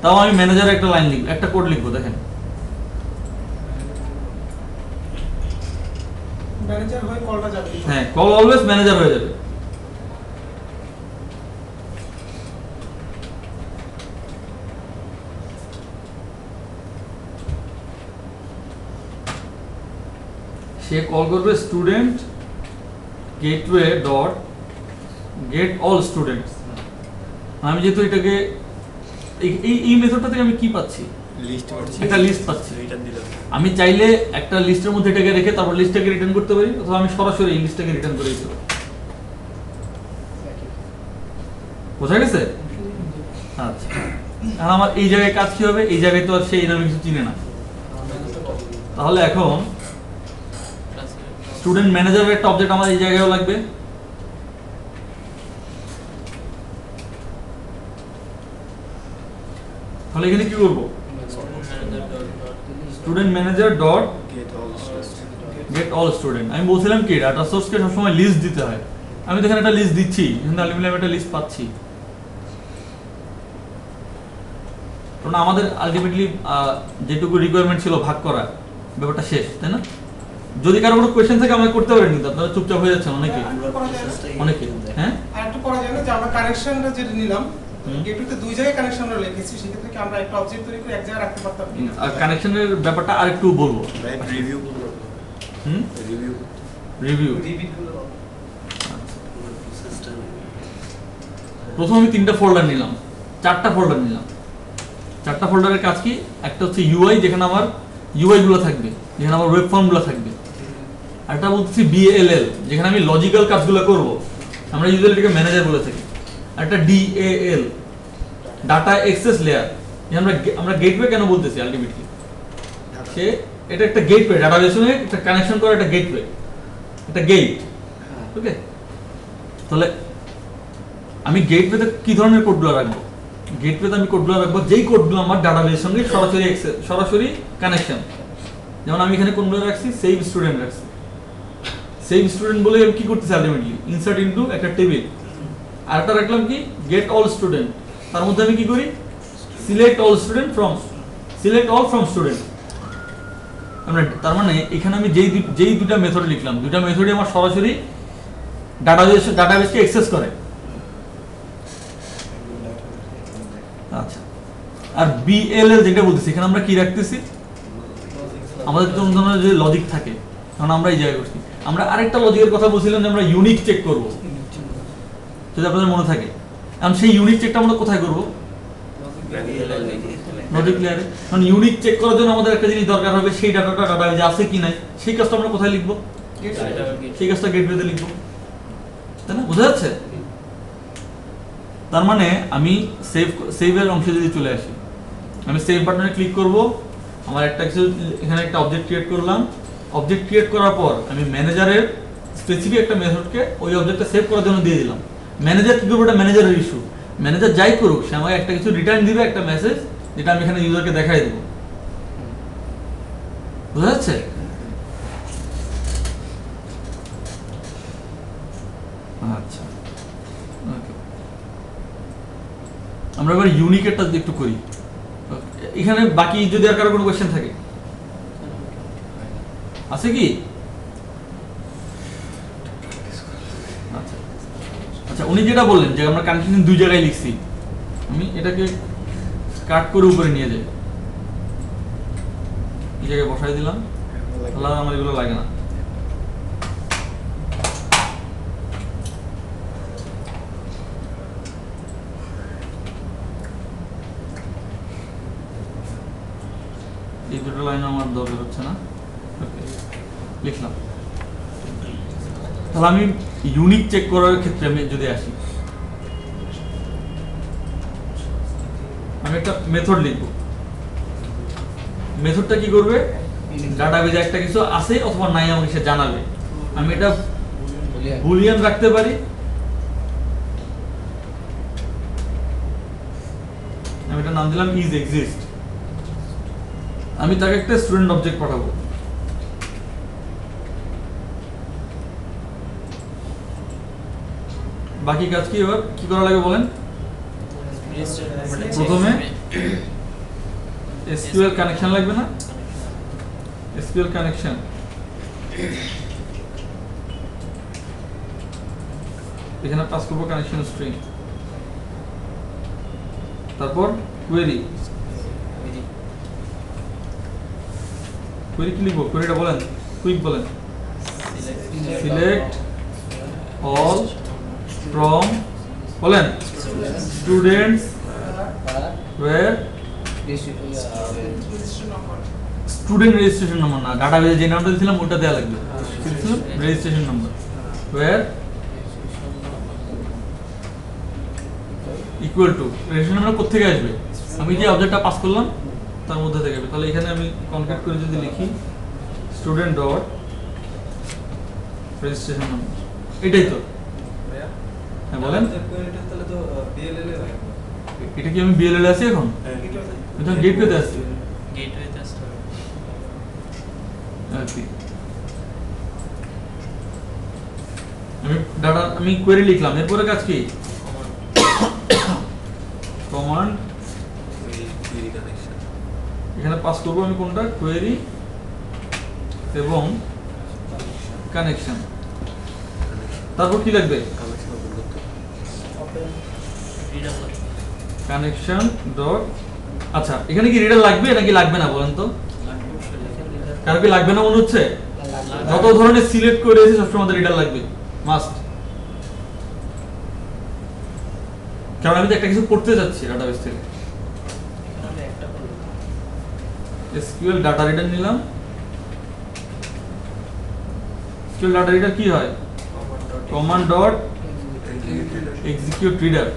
তাও আমি ম্যানেজারে একটা লাইন লিখব, একটা কোড লিখবো। দেখেন, ম্যানেজার হয়ে কলটা যাবে। হ্যাঁ, কল অলওয়েজ ম্যানেজার হয়ে যাবে। সে কল করবে student gateway dot gate all students. আমি যেহেতু এটাকে এই মেথডটা থেকে আমি কি পাচ্ছি, একটা লিস্ট পাচ্ছি। আমি চাইলে একটা লিস্টের মধ্যে এটাকে রেখে তারপর লিস্টটাকে রিটার্ন করতে পারি, অথবা আমি সরাসরি এই লিস্টটাকে রিটার্ন করে দিতে পারি। বোঝা গেছে? আচ্ছা, আর আমার এই জায়গায় কাজ কি হবে? এই জায়গায় তো আর সেই নামে কিছু চিনে না। তাহলে এখন স্টুডেন্ট ম্যানেজারের একটা অবজেক্ট আমার এই জায়গায়ও লাগবে। তাহলে এখানে কি করব? Student manager dot gate all student. আমি বলছিলাম কি ডাটা সোর্সকে সবসময় লিস্ট দিতে হয়। আমি তো এখানে একটা লিস্ট দিচ্ছি, কিন্তু আলটিমেটলি আমি একটা লিস্ট পাচ্ছি। কারণ আমাদের আলটিমেটলি যেটুকু রিকোয়ারমেন্ট ছিল ভাগ করা, ব্যাপারটা শেষ, তাই না? যদি কারো কোনো কোয়েশ্চেন থাকে আমাকে করতে পারেন, কিন্তু আপনারা চুপচাপ হয়ে যাচ্ছেন অনেকে। হ্যাঁ, আর একটু করা যায় না যে আমরা কানেকশনটা যেটা নিলাম, গেটওয়েতে দুই জায়গায় কানেকশনটা লিখেছি, সেক্ষেত্রে কি আমরা একটা অবজেক্ট তৈরি করে এক জায়গায় রাখতে পারতাম? আর কানেকশনের ব্যাপারটা আরেকটু বলবো। রিভিউ প্রথম আমি 3টা ফোল্ডার নিলাম, 4টা ফোল্ডার নিলাম। 4টা ফোল্ডারের কাজ কি? একটা হচ্ছে ইউআই, যেখানে আমার ইউআই গুলো থাকবে, যেখানে আমার ওয়েব ফর্ম গুলো থাকবে। আরেকটা বলতেছি বিএলএল, যেখানে আমি লজিক্যাল কাজগুলো করব, আমরা ইউজুয়ালি এটাকে ম্যানেজার বলে থাকি। আরেকটা ডিএএল, ডাটা অ্যাক্সেস লেয়ার। আমরা গেটওয়ে কেন বলতেছি? আলটিমেটলি এটা একটা গেটওয়ে, ডাটাবেসের সঙ্গে একটা কানেকশন করা একটা গেটওয়ে, একটা গেট। ওকে, তাহলে আমি গেটওয়েতে কি ধরনের কোডগুলো রাখবো? গেটওয়েতে আমি কোডগুলো রাখবো যেই কোডগুলো আমার ডাটাবেসের সঙ্গে সরাসরি কানেকশন। যেমন আমি এখানে কোনগুলো রাখছি, সেভ স্টুডেন্ট রাখছি। সেভ স্টুডেন্ট বলে আমি কি করতেছি? আলটিমেটলি ইনসার্ট ইনটু একটা টেবিল। আরেকটা রাখলাম কি? Gate all student. তার মধ্যে আমি কি করি? Select all from student. তার মানে এখানে আমি যেই দুটা মেথড লিখলাম, দুটা মেথডই আমার সরাসরি ডাটাবেসকে অ্যাক্সেস করে। আচ্ছা, আর বিএলএল যেটা বলতেছি, এখানে আমরা কি রাখতেছি? আমাদের কোন ধরনের যে লজিক থাকে, কারণ আমরা এই জায়গায় করছি। আমরা আরেকটা লজিকের কথা বলছিলাম যে আমরা ইউনিক চেক করব, যদি আপনাদের মনে থাকে। এখন সেই ইউনিক চেকটা আমরা কোথায় করব? নো ডিক্লেয়ারে। কারণ ইউনিক চেক করার জন্য আমাদের একটা জিনিস দরকার হবে, সেই ডাটাটা ডাটাবেজে আছে কি নাই, সেই কাজটা আমরা কোথায় লিখবো? সেই কাজটা গেটওয়েতে লিখবো, তাই না? বোঝা যাচ্ছে? তার মানে আমি সেভের অংশে যদি চলে আসি, আমি সেভ বাটনে ক্লিক করব, আমার একটা কিছু এখানে একটা অবজেক্ট ক্রিয়েট করলাম। অবজেক্ট ক্রিয়েট করার পর আমি ম্যানেজারের স্পেসিফিক একটা মেথডকে ওই অবজেক্টটা সেভ করার জন্য দিয়ে দিলাম। ম্যানেজার কি করবে? এটা ম্যানেজারের ইস্যু। ম্যানেজার যাই করুক, সে আমাকে একটা কিছু রিটার্ন দিবে, একটা মেসেজ, যেটা আমি এখানে ইউজারকে দেখাই দেবো। বুঝা যাচ্ছে? আচ্ছা, ওকে, আমরা এবার ইউনিকেরটা একটু করি। এখানে বাকি যদি আর কারো কোনো কোয়েশ্চেন থাকে, আছে কি? আচ্ছা আচ্ছা, উনি যেটা বললেন যে আমরা কানেকশন দুই জায়গায় লিখছি, আমি এটাকে কাট করে উপরে নিয়ে যাই, এই জায়গায় বসাই দিলাম, তাহলে আমার এগুলো লাগে না। এই দুটো লাইন আমার দরকার হচ্ছে না, ওকে, লিখলাম। তাহলে আমি ইউনিক চেক করার ক্ষেত্রে আমি যদি আসি, আমি একটা মেথড লিখব। মেথডটা কি করবে? ডাটাবেজে একটা কিছু আছে অথবা নাই আমাকে সে জানাবে। আমি এটা বুলিয়ান রাখতে পারি, আমি এটা নাম দিলাম ইজ এক্সিস্ট। আমি তাকে একটা স্টুডেন্ট অবজেক্ট পাঠাবো। বাকি কাজ কি এবার কি করা লাগে বলেন? প্রথমে এসকিউএল কানেকশন লাগবে না? এসকিউএল কানেকশন, এখানে পাস করবো কানেকশন স্ট্রিং, তারপর কোয়েরি। কোয়েরি কি লিখবো? কোয়েরিটা বলেন, কুইক বলেন। সিলেক্ট অল ফ্রম, বলেন, students where student registration number, না ডাটাবেজে যে নামটা দিয়েছিলাম ওটা দেওয়া লাগবে, registration number where equal to, registration number কোথা থেকে আসবে? আমি যে অবজেক্টটা পাস করলাম তার মধ্যে থেকে। তাহলে এখানে আমি কনক্যাট করে যদি লিখি স্টুডেন্ট ডট রেজিস্ট্রেশন নাম্বার, এটাই তো। হ্যাঁ বলেন, এটা কি আমি বিএলএল আছি এখন? এটা গেটওয়েতে আছি, গেটওয়েতে আসতে হবে। আমি ডাটা আমি কোয়েরি লিখলাম, এরপরে কাজ কি? কমান্ড, এখানে পাস করবো আমি কোনটা? কোয়েরি এবং কানেকশন। তারপর কি লাগবে? কানেকশন ডট, আচ্ছা এখানে কি রিডার লাগবে নাকি লাগবে না বলেন তো? কারো কি লাগবে না মনে হচ্ছে? যত ধরনের সিলেক্ট করে এসে সবসময় আমাদের রিডার লাগবে, মাস্ট। কারণ আমি তো একটা কিছু করতে যাচ্ছি ডাটাবেস থেকে। এসকিউএল ডাটা রিডার নিলাম। এসকিউএল ডাটা রিডার কি হয়? কমান্ড ডট এক্সিকিউট রিডার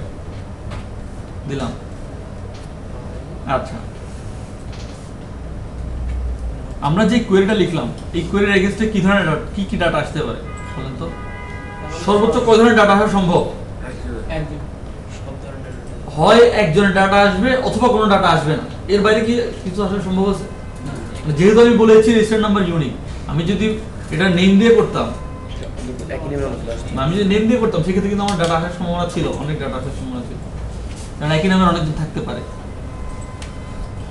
দিলাম। আচ্ছা, আমরা যে কোয়েরিটা লিখলাম এই কোয়েরির এগেইনস্টে কি ধরনের কি কি ডাটা আসতে পারে বলেন তো? সর্বোচ্চ কয় ধরনের ডাটা আসা সম্ভব? হয় একজনের ডাটা আসবে অথবা কোনো ডাটা আসবে না, এর বাইরে কি কিছু আসা সম্ভব আছে? যেহেতু আমি বলেছি রেজিস্টার নাম্বার ইউনিক, আমি যদি এটা নেম দিয়ে করতাম, আমি যদি নেম দিয়ে করতাম সেক্ষেত্রে কিন্তু আমার ডাটা আসার সম্ভাবনা ছিল, অনেক ডাটা আসার সম্ভাবনা ছিল, কারণ একই নামের অনেকদিন থাকতে পারে।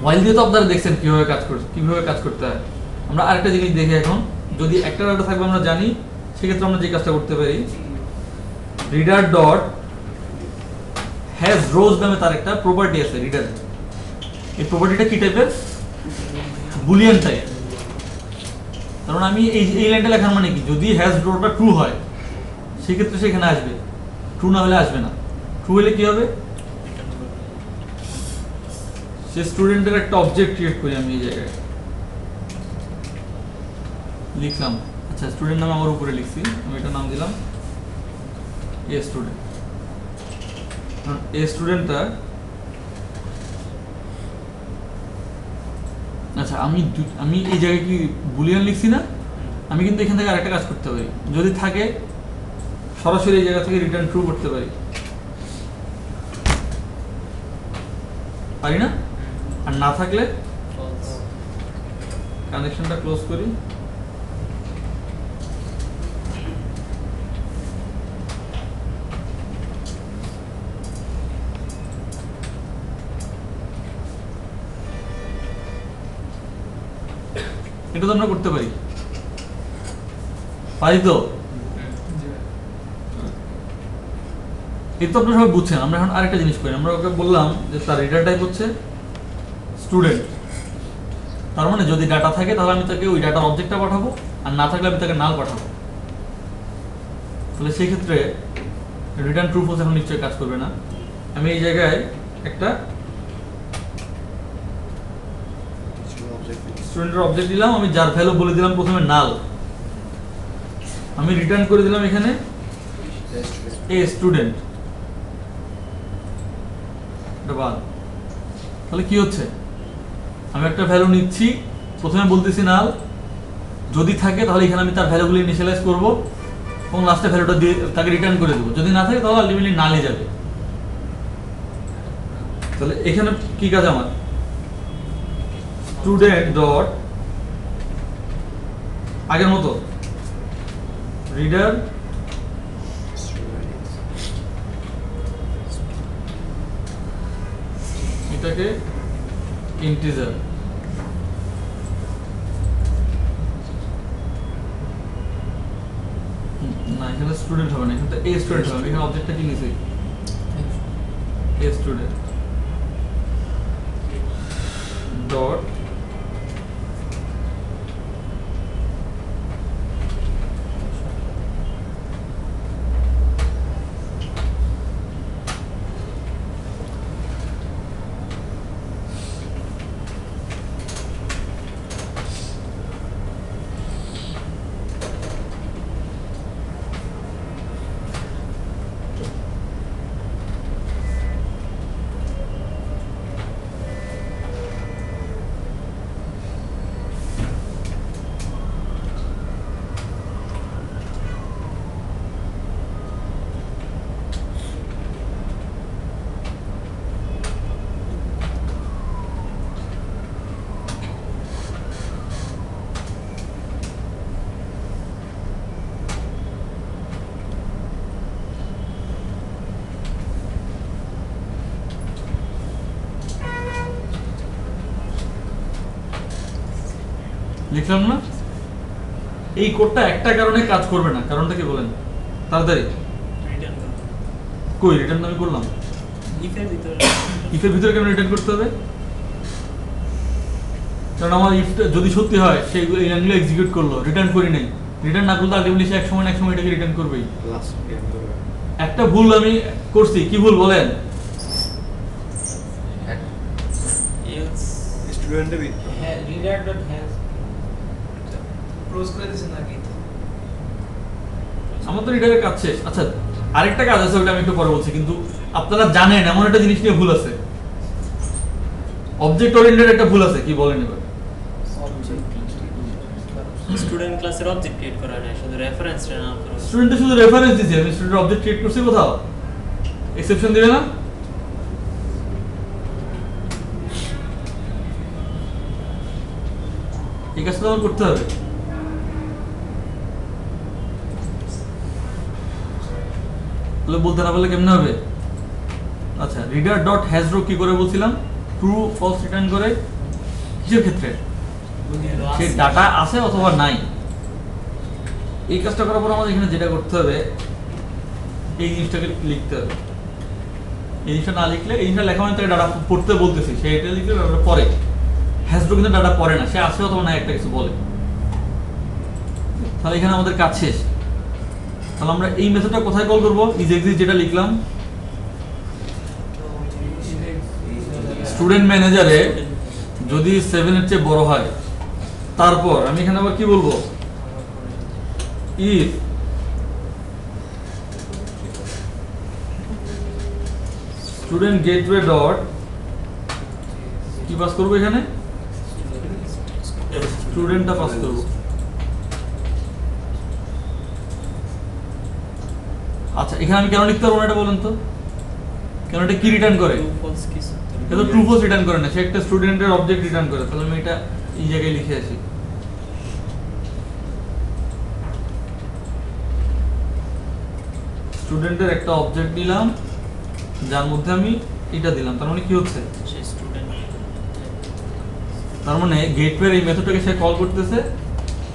ওয়াইল দিয়ে তো আপনারা দেখছেন কিভাবে কাজ করতে হয়। আমরা আরেকটা জিনিস দেখি এখন, যদি একটা ডাটা থাকবে আমরা জানি, সেক্ষেত্রে আমরা যে কাজটা করতে পারি, রিডার ডট হ্যাজ রোজ নামে তার একটা প্রপার্টি আছে রিডার। এই প্রপার্টিটা কি টাইপের? Boolean type. কারণ আমি এই লাইনটা লেখার মানে কি, যদি হ্যাজ রোটা ট্রু হয় সেক্ষেত্রে সেখানে আসবে, ট্রু না হলে আসবে না। ট্রু হলে কি হবে? সে স্টুডেন্টের একটা অবজেক্ট ক্রিয়েট করি আমি এই জায়গায় লিখলাম, আচ্ছা স্টুডেন্ট নাম আমার উপরে লিখছি, আমি এটা নাম দিলাম এ স্টুডেন্ট। এ স্টুডেন্টটা, আচ্ছা আমি এই জায়গায় কি বুলিয়ান লিখছি না, আমি কিন্তু এখান থেকে আরেকটা কাজ করতে পারি, যদি থাকে সরাসরি এই জায়গা থেকে রিটার্ন ট্রু করতে পারি না? আর না থাকলে কানেকশনটা ক্লোজ করি, এটা তো আমরা করতে পারি তো? এই তো আপনারা সবাই বুঝছেন। আমরা এখন আরেকটা জিনিস করি, আমরা ওকে বললাম যে তার রিটার্ন টাইপ হচ্ছে স্টুডেন্ট, তার মানে যদি ডাটা থাকে তাহলে আমি তাকে ওই ডাটার অবজেক্টটা পাঠাবো, আর না থাকলে আমি তাকে নাল পাঠাবো। তাহলে সেই ক্ষেত্রে রিটার্ন ট্রু ফলস এখন নিশ্চয়ই কাজ করবে না। আমি এই জায়গায় একটা স্টুডেন্টের অবজেক্ট দিলাম, আমি যার ভ্যালু বলে দিলাম প্রথমে নাল, আমি রিটার্ন করে দিলাম এখানে এ স্টুডেন্ট। তাহলে কি হচ্ছে, আমি একটা ভ্যালু নিচ্ছি, প্রথমে বলতেছি নাল, যদি থাকে তাহলে এখানে আমি তার ভ্যালুগুলি ইনিশিয়ালাইজ করব এবং লাস্টে ভ্যালুটা দিয়ে তাকে রিটার্ন করে দেবো, যদি না থাকে তাহলে আলটিমেটলি নালই যাবে। তাহলে এখানে কি কাজ আমার, স্টুডেন্ট ডট আগের মতো রিডার এটাকে ইন্টিজার, না এখানে স্টুডেন্ট হবে না, এখানে এ স্টুডেন্ট হবে, এখানে অবজেক্টটা কি লিখছি এ স্টুডেন্ট ডট লিখলাম না। এই কোডটা একটা কারণে কাজ করবে না, কারণটা কি বলেন তাড়াতাড়ি? কই রিটার্ন আমি করলাম, ইফের ভিতরে কেন রিটার্ন করতে হবে? কারণ আমার ইফটা যদি সত্যি হয় সেই এই লাইনগুলো এক্সিকিউট করলো, রিটার্ন করি নাই, রিটার্ন না করলে আলটিমেটলি সে এক সময় এটাকে রিটার্ন করবেই। একটা ভুল আমি করছি, কি ভুল বলেন? স্টুডেন্টের হ্যাঁ রিডার ডট হ্যাজ ক্লোজ করে দিয়েছেন নাকি? আমার তো রিডারের কাজ শেষ। আচ্ছা আরেকটা কাজ আছে, ওটা আমি একটু পরে বলছি, কিন্তু আপনারা জানেন এমন একটা জিনিস নিয়ে ভুল আছে, অবজেক্ট ওরিয়েন্টেড একটা ভুল আছে, কি বলেন এবার? স্টুডেন্ট ক্লাসের অবজেক্ট ক্রিয়েট করা না, শুধু রেফারেন্সটা নাম করা। স্টুডেন্টে শুধু রেফারেন্স দিয়েছি, আমি স্টুডেন্টের অবজেক্ট ক্রিয়েট করছি কোথাও? এক্সেপশন দিবে না? এই কাজটা আমার করতে হবে। তাহলে বলতে না পারলে কেমনে হবে? আচ্ছা রিডার ডট হ্যাজ রো কি করে বলছিলাম, ট্রু ফলস রিটার্ন করে, কিসের ক্ষেত্রে? সে ডাটা আছে অথবা নাই। এই কাজটা করার পর আমাদের এখানে যেটা করতে হবে, এই জিনিসটাকে লিখতে হবে। এই জিনিসটা না লিখলে, এই জিনিসটা লেখা মানে তাকে ডাটা পড়তে বলতেছি, সে এটা লিখলে ডাটা পরে, হ্যাজ রো কিন্তু ডাটা পড়ে না, সে আছে অথবা নাই একটা কিছু বলে। তাহলে এখানে আমাদের কাজ শেষ। তাহলে আমরা এই মেথডটা কোথায় কল করব? ইজ এক্সিস্ট যেটা লিখলাম স্টুডেন্ট ম্যানেজারে যদি 7 এর চেয়ে বড় হয়, তারপর আমি এখানে আবার কি বলবো, ইফ স্টুডেন্ট গেটওয়ে ডট কি পাস করবো এখানে, স্টুডেন্টটা পাস করবো। আচ্ছা এখানে আমি কেন লিখতে পারবো না এটা বলেন তো, কেন এটা কি রিটার্ন করে? ট্রু ফলস কি এটা ট্রু ফলস রিটার্ন করে না, সে একটা স্টুডেন্টের অবজেক্ট রিটার্ন করে। তাহলে আমি এটা এই জায়গায় লিখে আসি, স্টুডেন্টের একটা অবজেক্ট নিলাম যার মধ্যে আমি এটা দিলাম। তার মানে কি হচ্ছে, সেই স্টুডেন্ট তার মানে গেটওয়ের এই মেথডটাকে সে কল করতেছে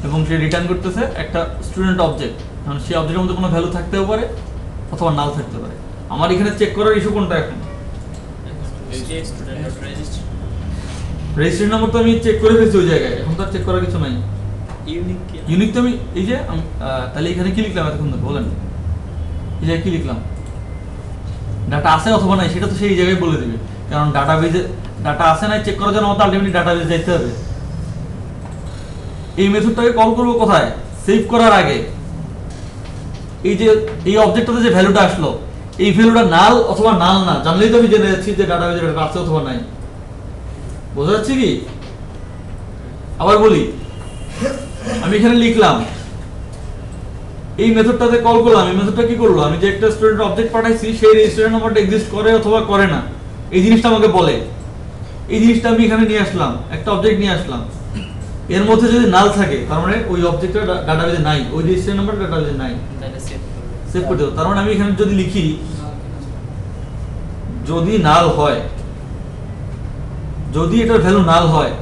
এবং সে রিটার্ন করতেছে একটা স্টুডেন্ট অবজেক্ট। কারণ সেই অবজেক্টের মধ্যে কোনো ভ্যালু থাকতেও পারে অথবা নাও থাকতে পারে। আমার এখানে চেক করার ইস্যু কোনটা এখন, student dot register registration number তো আমি চেক করে ফেলছি ওই জায়গায়, এখন তো আর চেক করার কিছু নাই। ইউনিক কি ইউনিক তো আমি এই যে তাহলে এখানে কি লিখলাম এতক্ষণ ধরে বলেন, এই জায়গায় কি লিখলাম, ডাটা আছে অথবা নাই সেটা তো সেই জায়গায় বলে দিবে। কারণ ডাটাবেজে ডাটা আছে নাই চেক করার জন্য আমাদের আলটিমেটলি ডাটাবেজে যাইতে হবে। এই মেথডটাকে কল করবো কোথায়, সেভ করার আগে। এই যে এই অবজেক্টটাতে যে ভ্যালুটা আসলো, এই ভ্যালুটা নাল অথবা নাল না জানলেই তো আমি জেনে যাচ্ছি যে ডাটাবেজে ডাটা আছে অথবা নাই। বোঝা যাচ্ছে কি? আবার বলি, আমি এখানে লিখলাম, এই মেথডটাতে কল করলাম, এই মেথডটা কি করলো, আমি যে একটা স্টুডেন্ট অবজেক্ট পাঠাইছি সেই রেজিস্ট্রেশন নাম্বারটা এক্সিস্ট করে অথবা করে না, এই জিনিসটা আমাকে বলে। এই জিনিসটা আমি এখানে নিয়ে আসলাম, একটা অবজেক্ট নিয়ে আসলাম, এর মধ্যে যদি নাল থাকে তার মানে ওই অবজেক্টটা ডাটাবেজে নাই, ওই রেজিস্ট্রেশন নাম্বার ডাটাবেজে নাই, তাহলে সেভ করবে। সেভ করতে হবে। তার মানে আমি এখানে যদি লিখি যদি নাল হয়, যদি এটার ভ্যালু নাল হয়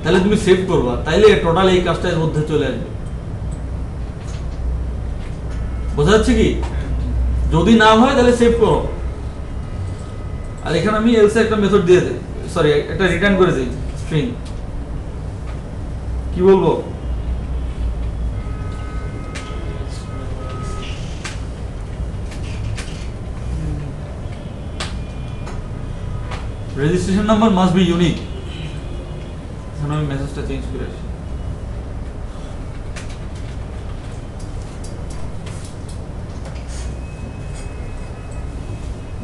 তাহলে তুমি সেভ করবা, তাইলে টোটাল এই কাজটা এর মধ্যে চলে আসবে। বোঝা যাচ্ছে কি? যদি না হয় তাহলে সেভ করো। আর এখানে আমি এলসে একটা মেথড দিয়ে দেই, সরি একটা রিটার্ন করে দেই স্ট্রিং। কি বলবো, registration number must be unique. এখন আমি মেসেজটা চেঞ্জ করে আসি।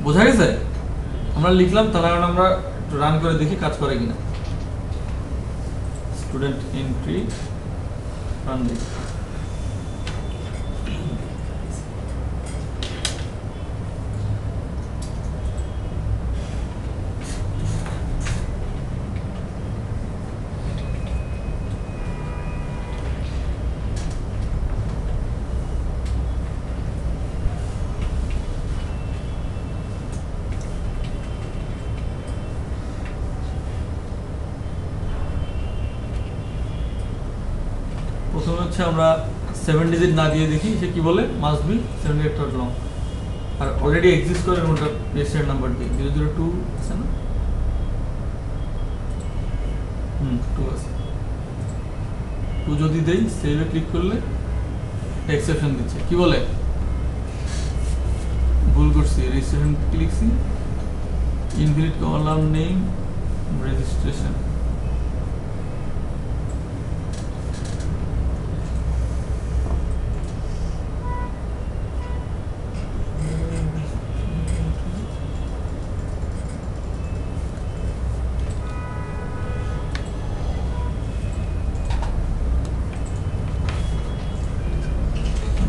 বোঝা গেছে? আমরা লিখলাম, তাহলে এখন আমরা রান করে দেখি কাজ করে কিনা। স্টুডেন্ট এন্ট্রি রান দেখি। প্রথমে হচ্ছে আমরা 7 ডিজিট না দিয়ে দেখি সে কি বলে, মাস্ট বি 78 লং। আর অলরেডি এক্সিস্ট করে ওটা রেজিস্টার্ড নাম্বার দিয়ে 002 আছে না, 2 আছে। 2 যদি দেই, সেভে ক্লিক করলে এক্সেপশন দিচ্ছে, কি বলে ভুল করছি, রেজিস্ট্রেশন লিখছি, ইনভ্যালিড কলাম নেম রেজিস্ট্রেশন।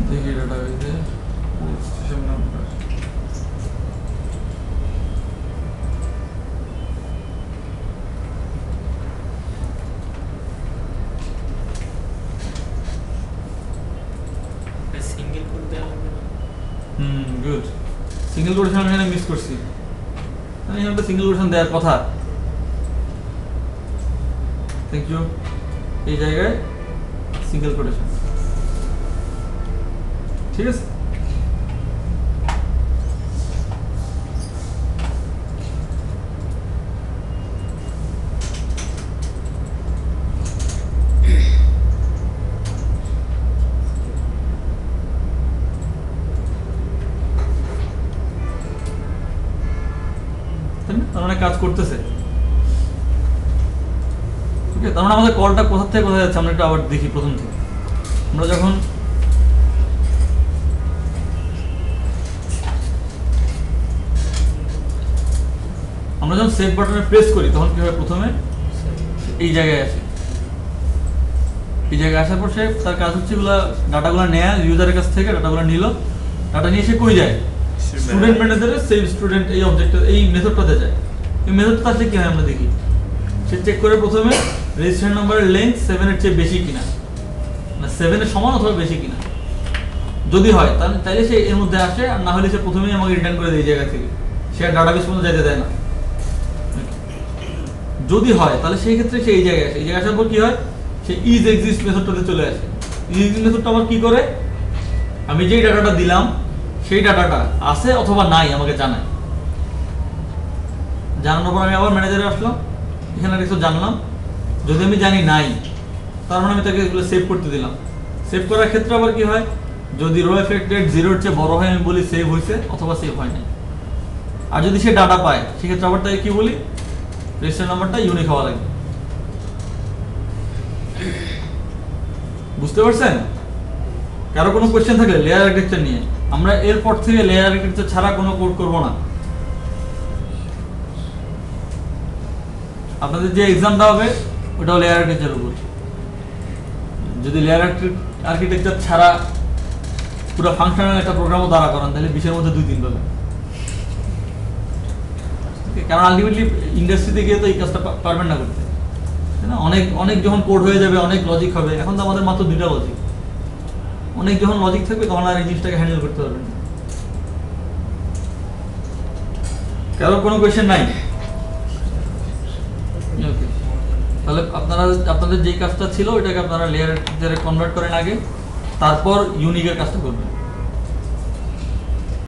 দেখি ডাটাবেজে রেজিস্ট্রেশন নাম্বার, সিঙ্গেল করে দেওয়া হবে না। গুড। সিঙ্গেল কোটেশন আমি এখানে মিস করছি, আমি এখানে একটা সিঙ্গেল কোটেশন দেওয়ার কথা। Thank you. এই জায়গায় সিঙ্গেল কোটেশন, ঠিক আছে। তাই না? তার মানে কাজ করতেছে। ওকে, তার মানে আমাদের কলটা কোথা থেকে কোথায় যাচ্ছে আমরা একটু আবার দেখি প্রথম থেকে। আমরা যখন সেভ বাটনে প্রেস করি তখন কি হয়, প্রথমে এই জায়গায় আসে। এই জায়গায় আসার পর সে তার কাজ হচ্ছে এগুলা ডাটাগুলো নেয়া, ইউজারের কাছ থেকে ডাটাগুলো নিল, ডাটা নিয়ে সে কই যায়, স্টুডেন্ট ম্যানেজারে সেভ স্টুডেন্ট এই অবজেক্টটা এই মেথডটাতে যায়। এই মেথডটা আসলে কি হয় আমরা দেখি, সে চেক করে প্রথমে রেজিস্ট্রেশন নাম্বারের লেন্থ 7 এর চেয়ে বেশি কিনা, না 7 এর সমান অথবা বেশি কিনা। যদি হয় তাহলে সে এর মধ্যে আসে, আর না হলে সে প্রথমেই আমাকে রিটার্ন করে দেয় এই জায়গা থেকে, সে আর ডাটাবেস পর্যন্ত যেতে দেয় না। যদি হয় তাহলে সেই ক্ষেত্রে সে এই জায়গায় আসে। এই জায়গায় আসার পর কি হয়, সে ইজ এক্সিস্ট মেথডটাতে চলে আসে। ইজ এক্সিস্ট মেথডটা আবার কি করে, আমি যেই ডাটাটা দিলাম সেই ডাটাটা আছে অথবা নাই আমাকে জানায়। জানানোর পর আমি আবার ম্যানেজারে আসলাম, এখানে কিছু জানলাম। যদি আমি জানি নাই, তার মানে আমি তাকে এগুলো সেভ করতে দিলাম। সেভ করার ক্ষেত্রে আবার কি হয়, যদি রো এফেক্ট রেট 0-এর চেয়ে বড় হয় আমি বলি সেভ হয়েছে অথবা সেভ হয় নাই। আর যদি সে ডাটা পায় সেক্ষেত্রে আবার তাকে কি বলি, রেজিস্টার নাম্বারটা ইউনিক হওয়া লাগবে। বুঝতে পারছেন? কারো কোনো কোশ্চেন থাকলে লেয়ার আর্কিটেকচার নিয়ে, আমরা এরপর থেকে লেয়ার আর্কিটেকচার ছাড়া কোনো কোড করব না। আপনাদের যে এক্সামটা হবে ওটাও লেয়ার আর্কিটেকচারের উপর। যদি লেয়ার আর্কিটেকচার ছাড়া পুরো ফাংশনাল একটা প্রোগ্রামও দাঁড়া করান তাহলে 20-এর মধ্যে 2-3 পাবেন। কারণ আলটিমেটলি ইন্ডাস্ট্রিতে গিয়ে তো এই কাজটা পারবেন না করতে, তাই না? অনেক অনেক যখন কোড হয়ে যাবে, অনেক লজিক হবে। এখন তো আমাদের মাত্র 2টা লজিক। অনেক যখন লজিক থাকবে তখন আর এই জিনিসটাকে হ্যান্ডেল করতে পারবেন না। কারো কোনো কোয়েশ্চেন নাই? ওকে, তাহলে আপনাদের যে কাজটা ছিল ওইটাকে আপনারা লেয়ারে কনভার্ট করেন আগে, তারপর ইউনিকের কাজটা করবেন।